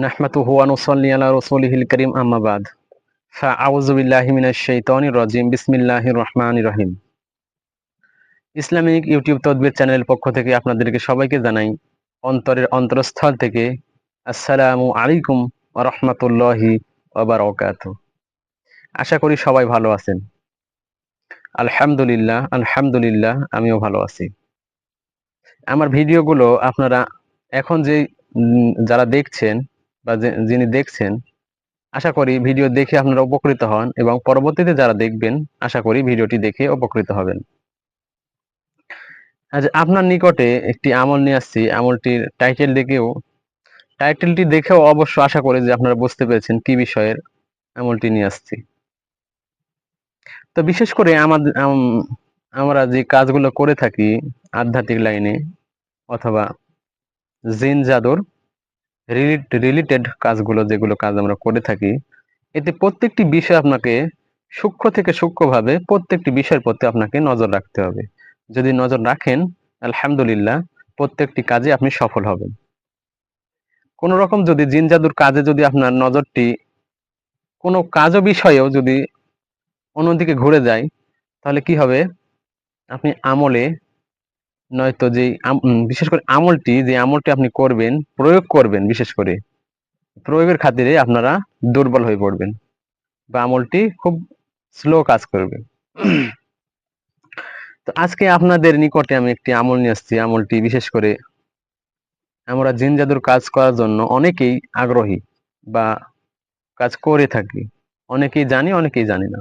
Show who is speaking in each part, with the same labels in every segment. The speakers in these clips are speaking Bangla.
Speaker 1: নাহমাতুহু ওয়া নুসাল্লি আলা রাসূলিহিল কারীম আম্মা বাদ ফাআউযু বিল্লাহি মিনাশ শাইতানির রাজিম বিসমিল্লাহির রহমানির রহিম। ইসলামিক ইউটিউব তদবির চ্যানেলের পক্ষ থেকে আপনাদেরকে সবাইকে জানাই অন্তরের অন্তরস্থল থেকে আসসালামু আলাইকুম ওয়া রাহমাতুল্লাহি ওয়া বারাকাতুহু। আশা করি সবাই ভালো আছেন। আলহামদুলিল্লাহ আমিও ভালো আছি। আমার ভিডিওগুলো আপনারা এখন যে যারা দেখছেন বা যিনি দেখছেন, আশা করি ভিডিও দেখে আপনারা উপকৃত হন এবং পরবর্তীতে যারা দেখবেন আশা করি ভিডিওটি দেখে উপকৃত হবেন। আজ আপনার নিকটে একটি আমল নিয়ে আসছি। আমলটির টাইটেলটি দেখেও অবশ্য আশা করি যে আপনারা বুঝতে পেরেছেন কি বিষয়ের আমলটি নিয়ে আসছি। তো বিশেষ করে আমরা যে কাজগুলো করে থাকি আধ্যাত্মিক লাইনে অথবা জিন জাদুর রিলেটেড কাজগুলো, যেগুলো কাজ আমরা করে থাকি, এতে প্রত্যেকটি বিষয় আপনাকে সূক্ষ্ম থেকে সূক্ষ্মভাবে প্রত্যেকটি বিষয়ের প্রতি আপনাকে নজর রাখতে হবে। যদি নজর রাখেন, আলহামদুলিল্লাহ, প্রত্যেকটি কাজে আপনি সফল হবেন। কোন রকম যদি জিন জাদুর কাজে যদি আপনার নজরটি কোনো কাজ ও বিষয়েও যদি অন্যদিকে ঘুরে যায়, তাহলে কি হবে? আপনি আমলে নয়তো বিশেষ করে যে আমলটি আপনি করবেন, প্রয়োগ করবেন, বিশেষ করে প্রয়োগের খাতিরে আপনারা দুর্বল হয়ে পড়বেন বা আমলটি খুব স্লো কাজ করবে। তো আজকে আপনাদের নিকটে আমি একটি আমল নিয়ে আসছি। আমলটি বিশেষ করে আমরা জিন জাদুর কাজ করার জন্য অনেকেই আগ্রহী বা কাজ করে থাকি। অনেকেই জানি, অনেকেই জানি না।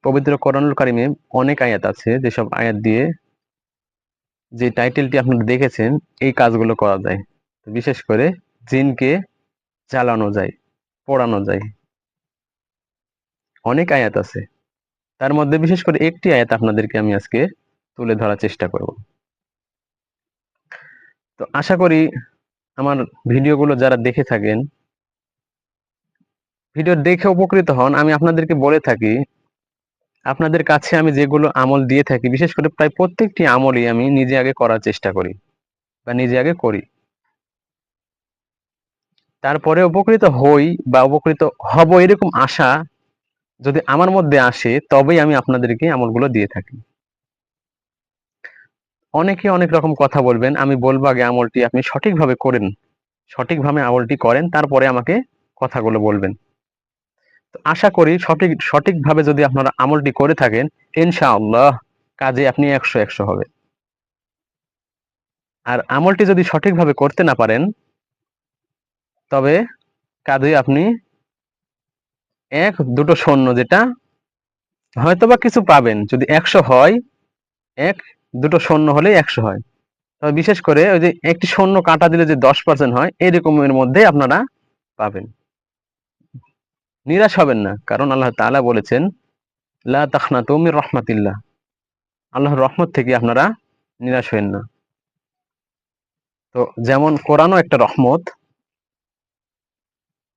Speaker 1: পবিত্র কোরআনুল কারিমে অনেক আয়াত আছে, যেসব আয়াত দিয়ে যে টাইটেলটি আপনারা দেখেছেন এই কাজগুলো করা যায়। বিশেষ করে জিনকে জ্বালানো যায়, পোড়ানো যায়। অনেক আয়াত আছে। তার মধ্যে বিশেষ করে একটি আয়াত আপনাদেরকে আমি আজকে তুলে ধরার চেষ্টা করব। তো আশা করি আমার ভিডিওগুলো যারা দেখে থাকেন, ভিডিও দেখে উপকৃত হন। আমি আপনাদেরকে বলে থাকি, আপনাদের কাছে আমি যেগুলো আমল দিয়ে থাকি, বিশেষ করে প্রায় প্রত্যেকটি আমলই আমি নিজে আগে করার চেষ্টা করি বা নিজে আগে করি। তারপরে উপকৃত হই বা উপকৃত হব এরকম আশা যদি আমার মধ্যে আসে, তবেই আমি আপনাদেরকে আমলগুলো দিয়ে থাকি। অনেকে অনেক রকম কথা বলবেন, আমি বলবো আগে আমলটি আপনি সঠিকভাবে করেন, সঠিকভাবে আমলটি করেন, তারপরে আমাকে কথাগুলো বলবেন। তো আশা করি সঠিকভাবে যদি আপনারা আমলটি করে থাকেন, ইনশাআল্লাহ কাজে আপনি 100 হবে। আর আমলটি যদি সঠিকভাবে করতে না পারেন, তবে কাজে আপনি 1-2 শূন্য, যেটা হয়তোবা কিছু পাবেন। যদি 100 হয়, 1-2 শূন্য হলেই 100 হয়। তবে বিশেষ করে ওই যে একটি শূন্য কাটা দিলে যে 10% হয়, এরকমের মধ্যে আপনারা পাবেন। নিরাশ হবেন না, কারণ আল্লাহ তাআলা বলেছেন, লা তাখনাতু মির রাহমাতিল্লাহ। আল্লাহর রহমত থেকে আপনারা নিরাশ হবেন না। তো যেমন কোরআনও একটা রহমত,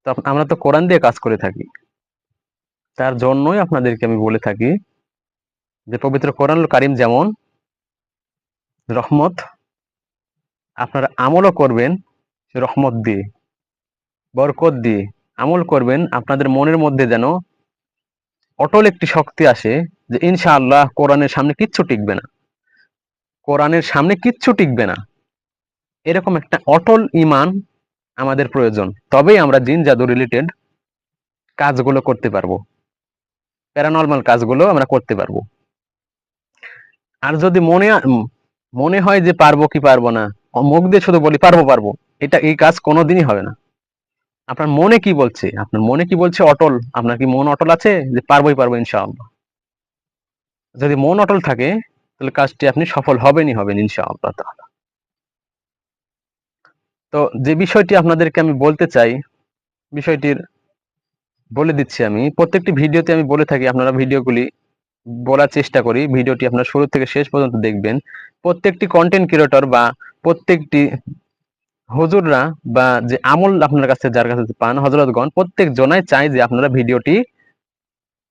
Speaker 1: তো আমরা তো কোরআন দিয়ে কাজ করে থাকি। তার জন্যই আপনাদেরকে আমি বলে থাকি যে পবিত্র কোরআনুল কারীম যেমন রহমত, আপনারা আমলও করবেন রহমত দিয়ে, বরকত দিয়ে আমল করবেন। আপনাদের মনের মধ্যে যেন অটল একটি শক্তি আসে যে ইনশাআল্লাহ কোরআনের সামনে কিচ্ছু টিকবে না, কোরআনের সামনে কিচ্ছু টিকবে না। এরকম একটা অটল ঈমান আমাদের প্রয়োজন। তবেই আমরা জিন জাদু রিলেটেড কাজগুলো করতে পারবো, প্যারানরমাল কাজগুলো আমরা করতে পারবো। আর যদি মনে হয় যে পারবো কি পারবো না, মুখ দিয়ে শুধু বলি পারবো পারবো, এই কাজ কোনোদিনই হবে না। আপনার মনে কি বলছে? আপনার মনে কি বলছে? অটল। আপনার কি মন অটল আছে যে পারবোই পারবো ইনশাআল্লাহ? যদি মন অটল থাকে, তাহলে কাজটি আপনি সফল হবেন ইনশাআল্লাহ তাআলা। তো যে বিষয়টি আপনাদেরকে আমি বলতে চাই, বিষয়টির বলে দিচ্ছি আমি। প্রত্যেকটি ভিডিওতে আমি বলে থাকি, আপনারা ভিডিওগুলি বলার চেষ্টা করি, ভিডিওটি আপনার শুরু থেকে শেষ পর্যন্ত দেখবেন। প্রত্যেকটি কন্টেন্ট ক্রিয়েটর বা প্রত্যেকটি হুজুররা বা যে আমল আপনার কাছে যার কাছে পান, হযরতগণ প্রত্যেক জনাই চায় যে আপনারা ভিডিওটি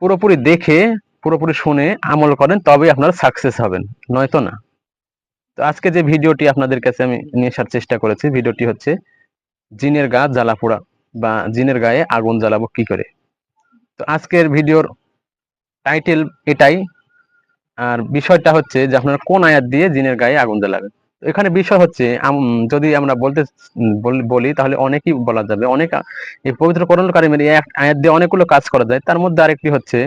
Speaker 1: পুরোপুরি দেখে, পুরোপুরি শুনে আমল করেন, তবেই আপনারা সাকসেস হবেন, নয়তো না। তো আজকে যে ভিডিওটি আপনাদের কাছে আমি নিয়ে আসার চেষ্টা করেছি, ভিডিওটি হচ্ছে জিনের গা জ্বালা পোড়া বা জিনের গায়ে আগুন জ্বালাবো কি করে। তো আজকের ভিডিওর টাইটেল এটাই, আর বিষয়টা হচ্ছে যে আপনারা কোন আয়াত দিয়ে জিনের গায়ে আগুন জ্বালাবেন। তো এখানে বিষয় হচ্ছে যদি আমরা বলি তাহলে অনেকই বলা যাবে, অনেক এই পবিত্র কোরআনুল কারীমের এই আয়াত দিয়ে অনেকগুলো কাজ করা যায়। তার মধ্যে আরেকটি হচ্ছে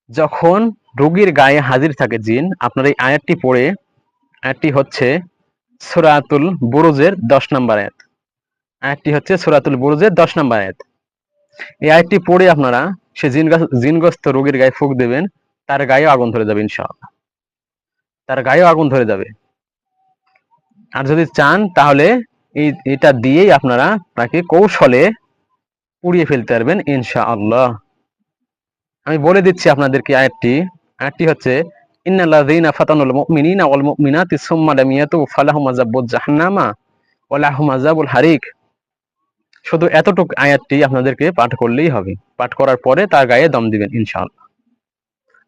Speaker 1: যখন রোগীর গায়ে হাজির থাকে জিন, আপনার এই আয়াতটি পড়ে, আয়াতটি হচ্ছে সূরাতুল বুরুজের 10 নম্বর আয়াত। আয়াতটি হচ্ছে সূরাতুল বুরুজের 10 নম্বর আয়াত। এই আয়াতটি পড়ে আপনারা সে জিনগ্রস্ত রোগীর গায়ে ফুঁক দেবেন, তার গায়ে আগুন ধরে যাবে ইনশাআল্লাহ, তার গায়েও আগুন ধরে যাবে। আর যদি চান তাহলে এটা দিয়েই আপনারা তাকে কৌশলে পুড়িয়ে ফেলতে পারবেন ইনশাআল্লাহ। আমি বলে দিচ্ছি আপনাদেরকে আয়াতটি। আয়াতটি হচ্ছে ইন্নাল্লাযীনা ফাতানুল মুমিনিনা ওয়াল মুমিনাতি সুম্মা লাম ইয়াতুবু ফালাহুম আযাবুজ জাহান্নামা ওয়া লাহুম আযাবুল হারিক। শুধু এতটুকু আয়াতটি আপনাদেরকে পাঠ করলেই হবে। পাঠ করার পরে তার গায়ে দম দিবেন ইনশাআল্লাহ।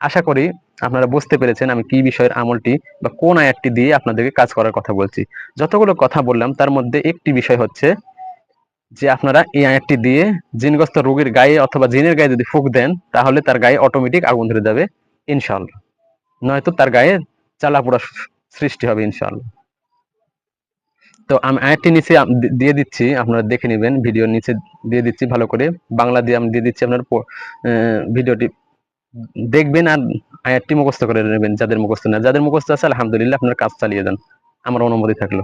Speaker 1: আশা করি আপনারা বুঝতে পেরেছেন আমি কি বিষয়ের আমলটি বা কোন আয়াতটি দিয়ে আপনাদেরকে কাজ করার কথা বলছি। যতগুলো কথা বললাম তার মধ্যে একটি বিষয় হচ্ছে যে আপনারা এই আয়াতটি দিয়ে জিনগ্রস্ত রোগীর গায়ে অথবা জিনের গায়ে যদি ফুঁক দেন, তাহলে তার গায়ে অটোমেটিক আগুন ধরে যাবে ইনশাআল্লাহ, নয়তো তার গায়ে জ্বালা পোড়া সৃষ্টি হবে ইনশাআল্লাহ। তো আমি আয়াতটি নিচে দিয়ে দিচ্ছি, আপনারা দেখে নেবেন, ভিডিওর নিচে দিয়ে দিচ্ছি ভালো করে, বাংলা দিয়ে আমি দিয়ে দিচ্ছি, আপনার ভিডিওটি দেখবেন আর আয়াতটি মুখস্থ করে নেবেন যাদের মুখস্থ না। যাদের মুখস্থ আছে আলহামদুলিল্লাহ, আপনার কাজ চালিয়ে যান, আমার অনুমতি থাকলো।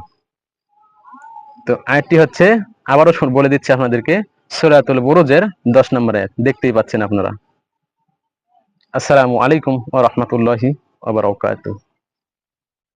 Speaker 1: তো আয়াতটি হচ্ছে, আবারও বলে দিচ্ছি আপনাদেরকে, সূরাতুল বুরুজের 10 নম্বর আয়াত, দেখতেই পাচ্ছেন আপনারা। আসসালামু আলাইকুম ওয়া রাহমাতুল্লাহি ওয়া বারাকাতুহু।